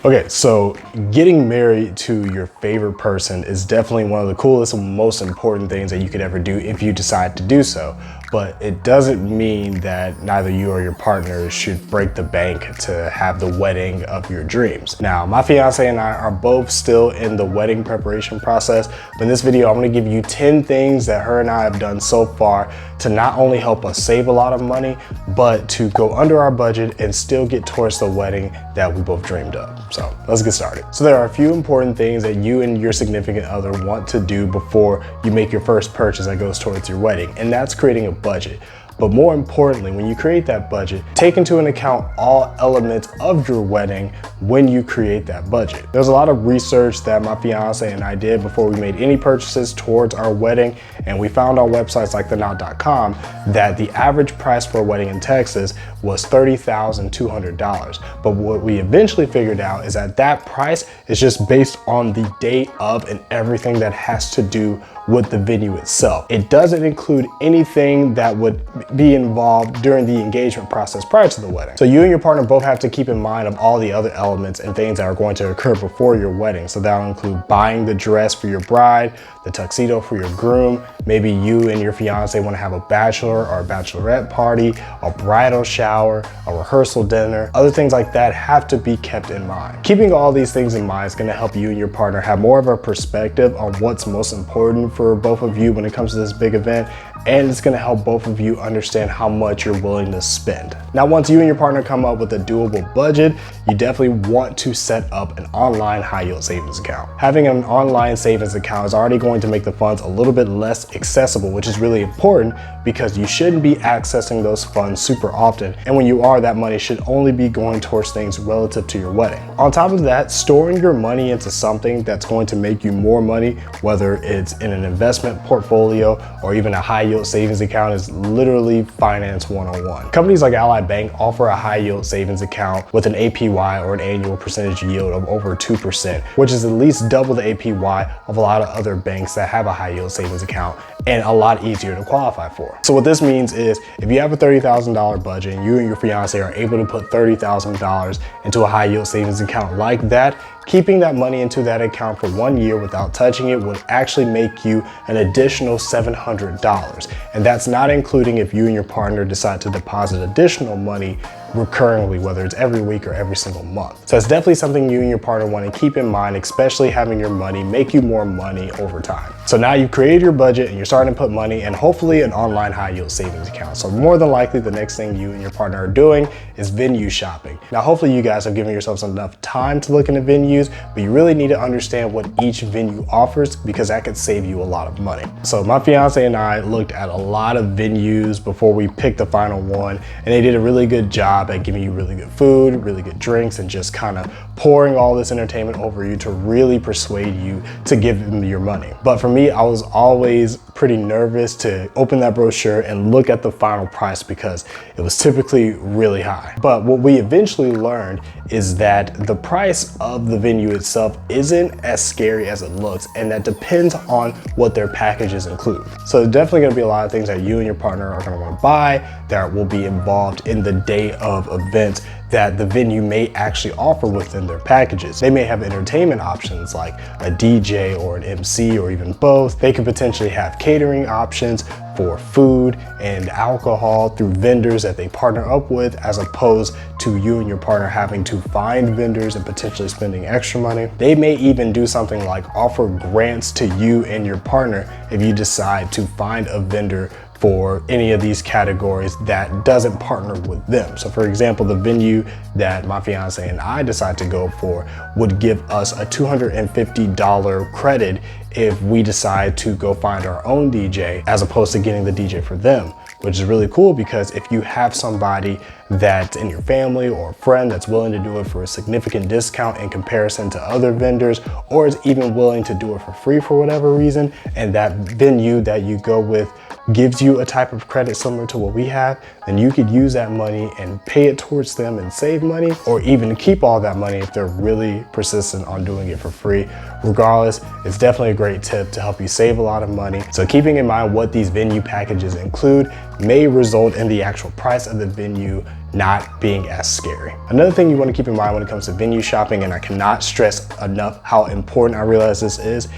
Okay, so getting married to your favorite person is definitely one of the coolest and most important things that you could ever do if you decide to do so. But it doesn't mean that neither you or your partner should break the bank to have the wedding of your dreams. Now, my fiance and I are both still in the wedding preparation process, but in this video, I'm gonna give you 10 things that her and I have done so far to not only help us save a lot of money, but to go under our budget and still get towards the wedding that we both dreamed of. So let's get started. So there are a few important things that you and your significant other want to do before you make your first purchase that goes towards your wedding, and that's creating a budget. But more importantly, when you create that budget, take into account all elements of your wedding when you create that budget. There's a lot of research that my fiance and I did before we made any purchases towards our wedding, and we found on websites like theknot.com that the average price for a wedding in Texas was $30,200. But what we eventually figured out is that that price is just based on the date of and everything that has to do with the venue itself. It doesn't include anything that would be involved during the engagement process prior to the wedding. So you and your partner both have to keep in mind of all the other elements and things that are going to occur before your wedding. So that'll include buying the dress for your bride, the tuxedo for your groom. Maybe you and your fiance want to have a bachelor or a bachelorette party, a bridal shower, a rehearsal dinner. Other things like that have to be kept in mind. Keeping all these things in mind is going to help you and your partner have more of a perspective on what's most important for both of you when it comes to this big event, and it's going to help both of you understand how much you're willing to spend. Now, once you and your partner come up with a doable budget, you definitely want to set up an online high yield savings account. Having an online savings account is already going to make the funds a little bit less accessible, which is really important because you shouldn't be accessing those funds super often. And when you are, that money should only be going towards things relative to your wedding. On top of that, storing your money into something that's going to make you more money, whether it's in an investment portfolio or even a high yield savings account, is literally finance 101. Companies like Ally Bank offer a high yield savings account with an APY or an annual percentage yield of over 2%, which is at least double the APY of a lot of other banks that have a high yield savings account and a lot easier to qualify for. So what this means is if you have a $30,000 budget and you and your fiance are able to put $30,000 into a high yield savings account like that, keeping that money into that account for 1 year without touching it would actually make you an additional $700. And that's not including if you and your partner decide to deposit additional money recurringly, whether it's every week or every single month. So it's definitely something you and your partner want to keep in mind, especially having your money make you more money over time. So now you've created your budget and you're starting to put money in hopefully an online high yield savings account. So more than likely the next thing you and your partner are doing is venue shopping. Now hopefully you guys have given yourselves enough time to look into venues, but you really need to understand what each venue offers because that could save you a lot of money. So my fiance and I looked at a lot of venues before we picked the final one, and they did a really good job at giving you really good food, really good drinks, and just kind of pouring all this entertainment over you to really persuade you to give them your money. But for me, I was always pretty nervous to open that brochure and look at the final price because it was typically really high. But what we eventually learned is that the price of the venue itself isn't as scary as it looks, and that depends on what their packages include. So there's definitely gonna be a lot of things that you and your partner are gonna wanna buy that will be involved in the day of events that the venue may actually offer within their packages. They may have entertainment options like a DJ or an MC or even both. They could potentially have catering options for food and alcohol through vendors that they partner up with, as opposed to you and your partner having to find vendors and potentially spending extra money. They may even do something like offer grants to you and your partner if you decide to find a vendor for any of these categories that doesn't partner with them. So for example, the venue that my fiance and I decide to go for would give us a $250 credit if we decide to go find our own DJ as opposed to getting the DJ for them, which is really cool because if you have somebody that's in your family or a friend that's willing to do it for a significant discount in comparison to other vendors, or is even willing to do it for free for whatever reason, and that venue that you go with gives you a type of credit similar to what we have, then you could use that money and pay it towards them and save money, or even keep all that money if they're really persistent on doing it for free. Regardless, it's definitely a great tip to help you save a lot of money. So keeping in mind what these venue packages include may result in the actual price of the venue not being as scary. Another thing you want to keep in mind when it comes to venue shopping, and I cannot stress enough how important I realize this is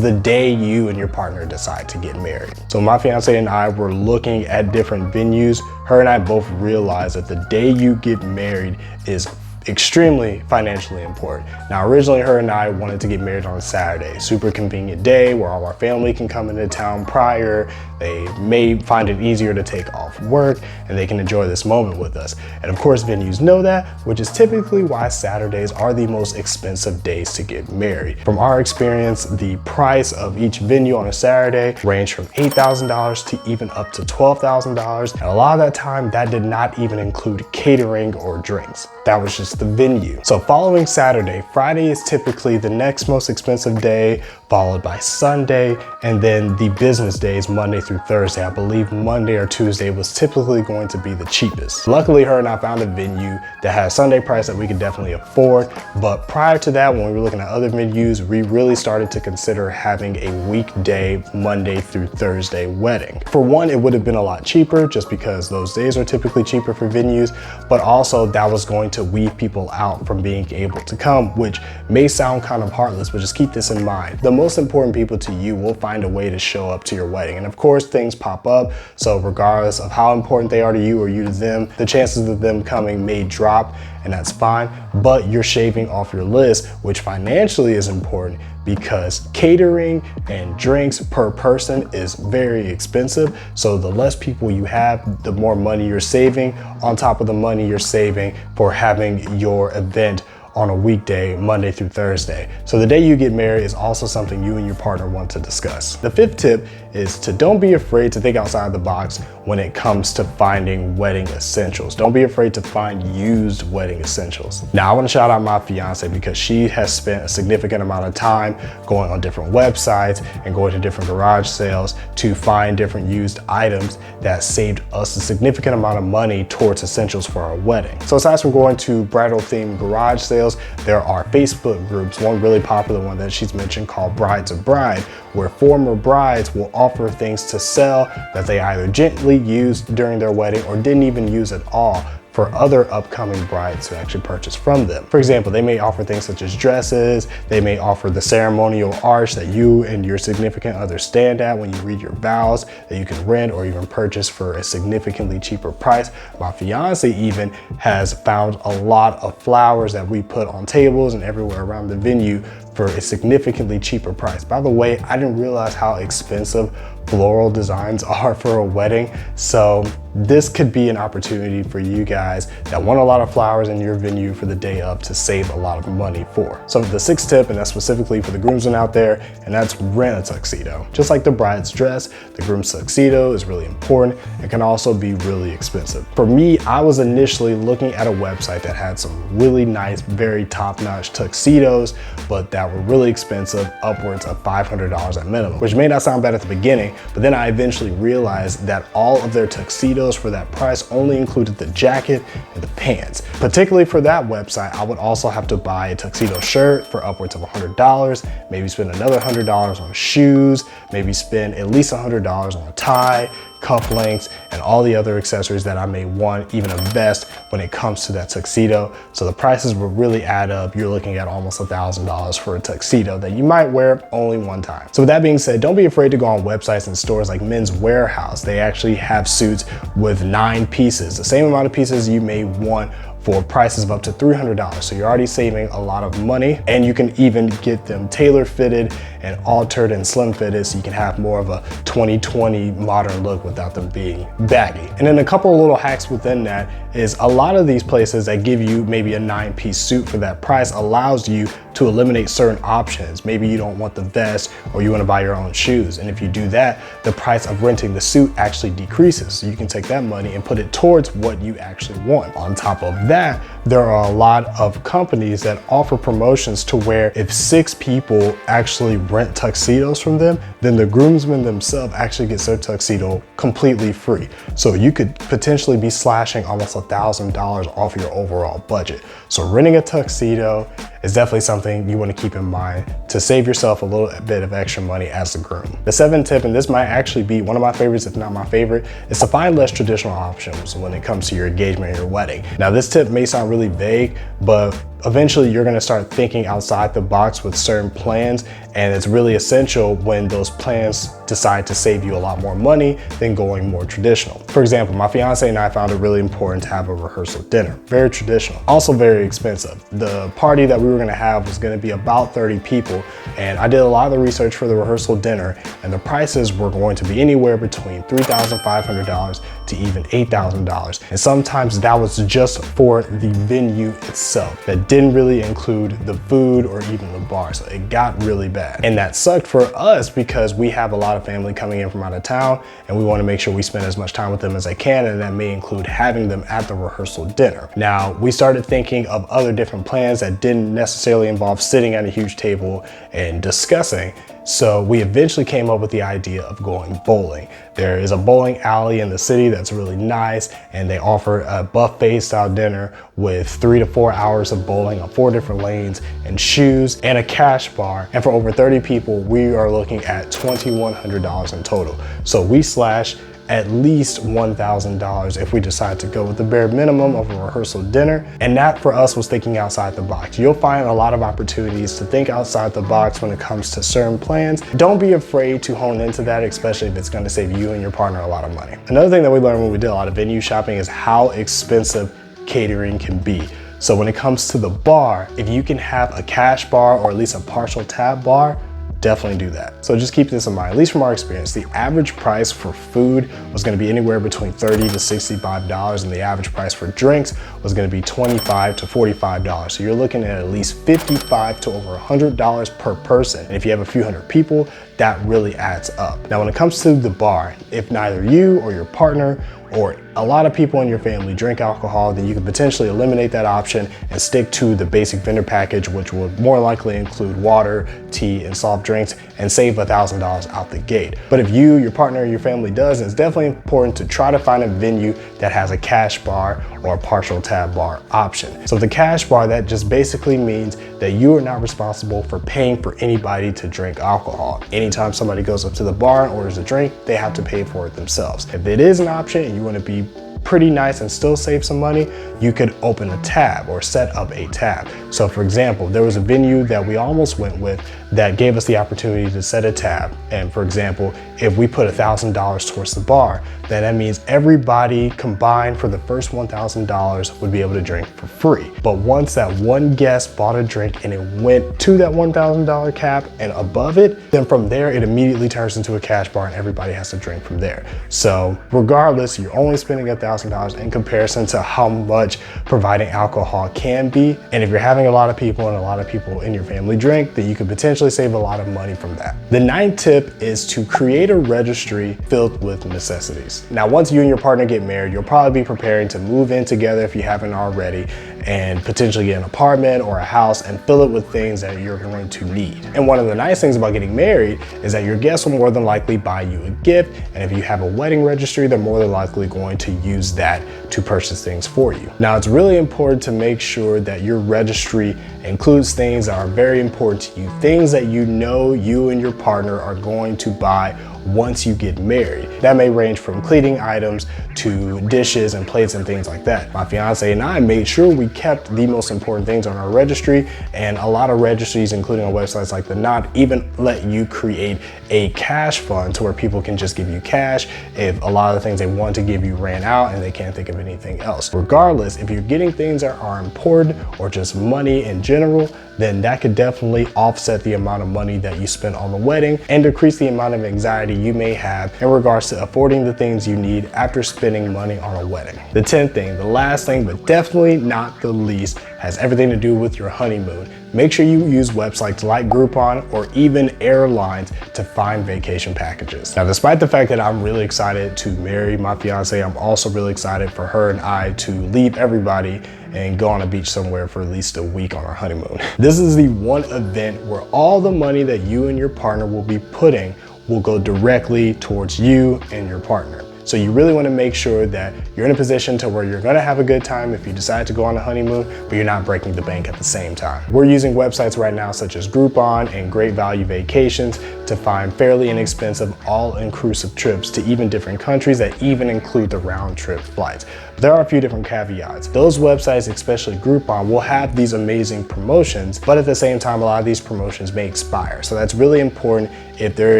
the day you and your partner decide to get married. So my fiance and I were looking at different venues. Her and I both realized that the day you get married is extremely financially important. Now, originally her and I wanted to get married on a Saturday, super convenient day where all our family can come into town prior. They may find it easier to take off work and they can enjoy this moment with us. And of course, venues know that, which is typically why Saturdays are the most expensive days to get married. From our experience, the price of each venue on a Saturday ranged from $8,000 to even up to $12,000. And a lot of that time, that did not even include catering or drinks. That was just the venue. So following Saturday, Friday is typically the next most expensive day, followed by Sunday, and then the business days, Monday through Thursday. I believe Monday or Tuesday was typically going to be the cheapest. Luckily, her and I found a venue that had a Sunday price that we could definitely afford. But prior to that, when we were looking at other venues, we really started to consider having a weekday, Monday through Thursday wedding. For one, it would have been a lot cheaper just because those days are typically cheaper for venues, but also that was going to weed people out from being able to come, which may sound kind of heartless, but just keep this in mind. The most important people to you will find a way to show up to your wedding. And of course, things pop up. So regardless of how important they are to you or you to them, the chances of them coming may drop, and that's fine. But you're shaving off your list, which financially is important because catering and drinks per person is very expensive. So the less people you have, the more money you're saving on top of the money you're saving for having your event on a weekday, Monday through Thursday. So the day you get married is also something you and your partner want to discuss. The fifth tip is to don't be afraid to think outside the box when it comes to finding wedding essentials. Don't be afraid to find used wedding essentials. Now, I want to shout out my fiance because she has spent a significant amount of time going on different websites and going to different garage sales to find different used items that saved us a significant amount of money towards essentials for our wedding. So aside from going to bridal themed garage sales, there are Facebook groups, one really popular one that she's mentioned called Brides of Bride, where former brides will offer things to sell that they either gently used during their wedding or didn't even use at all for other upcoming brides to actually purchase from them. For example, they may offer things such as dresses, they may offer the ceremonial arch that you and your significant other stand at when you read your vows that you can rent or even purchase for a significantly cheaper price. My fiance even has found a lot of flowers that we put on tables and everywhere around the venue for a significantly cheaper price. By the way, I didn't realize how expensive floral designs are for a wedding. So this could be an opportunity for you guys that want a lot of flowers in your venue for the day of to save a lot of money for. So the sixth tip, and that's specifically for the groomsmen out there, and that's rent a tuxedo. Just like the bride's dress, the groom's tuxedo is really important. It can also be really expensive. For me, I was initially looking at a website that had some really nice, very top-notch tuxedos, but that were really expensive, upwards of $500 at minimum, which may not sound bad at the beginning, but then I eventually realized that all of their tuxedos for that price only included the jacket and the pants. Particularly for that website, I would also have to buy a tuxedo shirt for upwards of $100, maybe spend another $100 on shoes, maybe spend at least $100 on a tie, cufflinks, and all the other accessories that I may want, even a vest when it comes to that tuxedo. So the prices will really add up. You're looking at almost $1,000 for a tuxedo that you might wear only one time. So with that being said, don't be afraid to go on websites and stores like Men's Warehouse. They actually have suits with 9 pieces, the same amount of pieces you may want for prices of up to $300. So you're already saving a lot of money, and you can even get them tailor fitted and altered and slim fitted so you can have more of a 2020 modern look without them being baggy. And then a couple of little hacks within that is a lot of these places that give you maybe a 9-piece suit for that price allows you to eliminate certain options. Maybe you don't want the vest or you want to buy your own shoes. And if you do that, the price of renting the suit actually decreases. So you can take that money and put it towards what you actually want. On top of that, there are a lot of companies that offer promotions to where if 6 people actually rent tuxedos from them, then the groomsmen themselves actually gets their tuxedo completely free. So you could potentially be slashing almost $1,000 off your overall budget. So renting a tuxedo is definitely something you want to keep in mind to save yourself a little bit of extra money as the groom. The 7th tip, and this might actually be one of my favorites, if not my favorite, is to find less traditional options when it comes to your engagement or your wedding. Now, this tip may sound really vague, but eventually you're going to start thinking outside the box with certain plans, and it's really essential when those plans decide to save you a lot more money than going more traditional. For example, my fiance and I found it really important to have a rehearsal dinner. Very traditional, also very expensive. The party that we were going to have was going to be about 30 people, and I did a lot of the research for the rehearsal dinner, and the prices were going to be anywhere between $3,500 to even $8,000. And sometimes that was just for the venue itself. That didn't really include the food or even the bar, so it got really bad. And that sucked for us because we have a lot of family coming in from out of town, and we want to make sure we spend as much time with them as I can, and that may include having them at the rehearsal dinner. Now, we started thinking of other different plans that didn't necessarily involve sitting at a huge table and discussing. So we eventually came up with the idea of going bowling. There is a bowling alley in the city that's really nice, and they offer a buffet style dinner with 3 to 4 hours of bowling on 4 different lanes and shoes and a cash bar. And for over 30 people, we are looking at $2,100 in total. So we slash at least $1,000 if we decide to go with the bare minimum of a rehearsal dinner. And that for us was thinking outside the box. You'll find a lot of opportunities to think outside the box when it comes to certain plans. Don't be afraid to hone into that, especially if it's going to save you and your partner a lot of money. Another thing that we learned when we did a lot of venue shopping is how expensive catering can be. So when it comes to the bar, if you can have a cash bar or at least a partial tab bar, definitely do that. So just keep this in mind. At least from our experience, the average price for food was going to be anywhere between $30 to $65, and the average price for drinks was going to be $25 to $45. So you're looking at least $55 to over $100 per person. And if you have a few hundred people, that really adds up. Now, when it comes to the bar, if neither you or your partner or a lot of people in your family drink alcohol, then you can potentially eliminate that option and stick to the basic vendor package, which would more likely include water, tea, and soft drinks, and save $1,000 out the gate. But if you, your partner, or your family does, it's definitely important to try to find a venue that has a cash bar or a partial tab bar option. So the cash bar, that just basically means that you are not responsible for paying for anybody to drink alcohol. Anytime somebody goes up to the bar and orders a drink, they have to pay for it themselves. If it is an option and you want to be pretty nice and still save some money, you could open a tab or set up a tab. So for example, there was a venue that we almost went with that gave us the opportunity to set a tab. And for example, if we put $1,000 towards the bar, then that means everybody combined for the first $1,000 would be able to drink for free. But once that one guest bought a drink and it went to that $1,000 cap and above it, then from there it immediately turns into a cash bar and everybody has to drink from there. So regardless, you're only spending $1,000 in comparison to how much providing alcohol can be. And if you're having a lot of people and a lot of people in your family drink, then you could potentially save a lot of money from that. The 9th tip is to create a registry filled with necessities. Now, once you and your partner get married, you'll probably be preparing to move in together if you haven't already, and potentially get an apartment or a house and fill it with things that you're going to need. And one of the nice things about getting married is that your guests will more than likely buy you a gift. And if you have a wedding registry, they're more than likely going to use that to purchase things for you. Now, it's really important to make sure that your registry includes things that are very important to you, things that you know you and your partner are going to buy once you get married. That may range from cleaning items to dishes and plates and things like that. My fiance and I made sure we kept the most important things on our registry, and a lot of registries, including on websites like The Knot, even let you create a cash fund to where people can just give you cash if a lot of the things they want to give you ran out and they can't think of anything else. Regardless, if you're getting things that are important or just money in general, then that could definitely offset the amount of money that you spend on the wedding and decrease the amount of anxiety you may have in regards to affording the things you need after spending money on a wedding. The 10th thing, the last thing, but definitely not the least, has everything to do with your honeymoon. Make sure you use websites like Groupon or even airlines to find vacation packages. Now, despite the fact that I'm really excited to marry my fiance, I'm also really excited for her and I to leave everybody and go on a beach somewhere for at least a week on our honeymoon. This is the one event where all the money that you and your partner will be putting will go directly towards you and your partner. So you really want to make sure that you're in a position to where you're going to have a good time if you decide to go on a honeymoon, but you're not breaking the bank at the same time. We're using websites right now such as Groupon and Great Value Vacations to find fairly inexpensive all-inclusive trips to even different countries that even include the round-trip flights. There are a few different caveats. Those websites, especially Groupon, will have these amazing promotions, but at the same time, a lot of these promotions may expire. So that's really important if there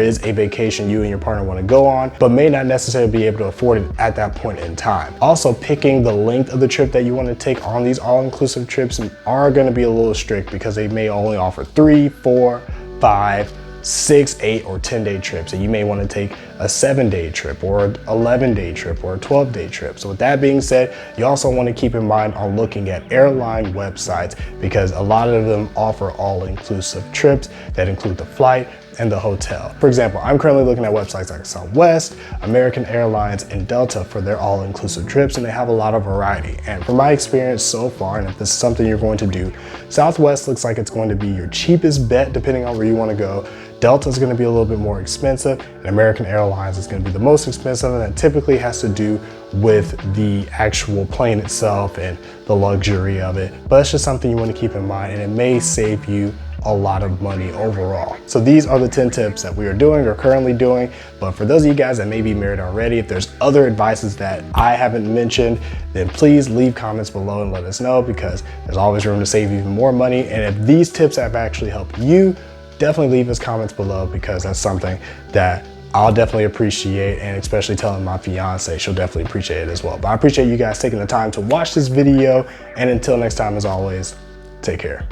is a vacation you and your partner want to go on, but may not necessarily be able to afford it at that point in time. Also, picking the length of the trip that you want to take on these all-inclusive trips are going to be a little strict because they may only offer 3, 4, 5, 6, 8, or 10-day trips, and you may want to take a 7-day trip or an 11-day trip or a 12-day trip. So with that being said, you also want to keep in mind on looking at airline websites because a lot of them offer all-inclusive trips that include the flight and the hotel. For example, I'm currently looking at websites like Southwest, American Airlines, and Delta for their all-inclusive trips, and they have a lot of variety. And from my experience so far, and if this is something you're going to do, Southwest looks like it's going to be your cheapest bet depending on where you want to go. Delta is going to be a little bit more expensive, and American Airlines is going to be the most expensive, and that typically has to do with the actual plane itself and the luxury of it. But it's just something you want to keep in mind, and it may save you a lot of money overall. So these are the 10 tips that we are doing or currently doing. But for those of you guys that may be married already, if there's other advices that I haven't mentioned, then please leave comments below and let us know, because there's always room to save even more money. And if these tips have actually helped you, definitely leave us comments below, because that's something that I'll definitely appreciate, and especially telling my fiance, she'll definitely appreciate it as well. But I appreciate you guys taking the time to watch this video, and until next time, as always, take care.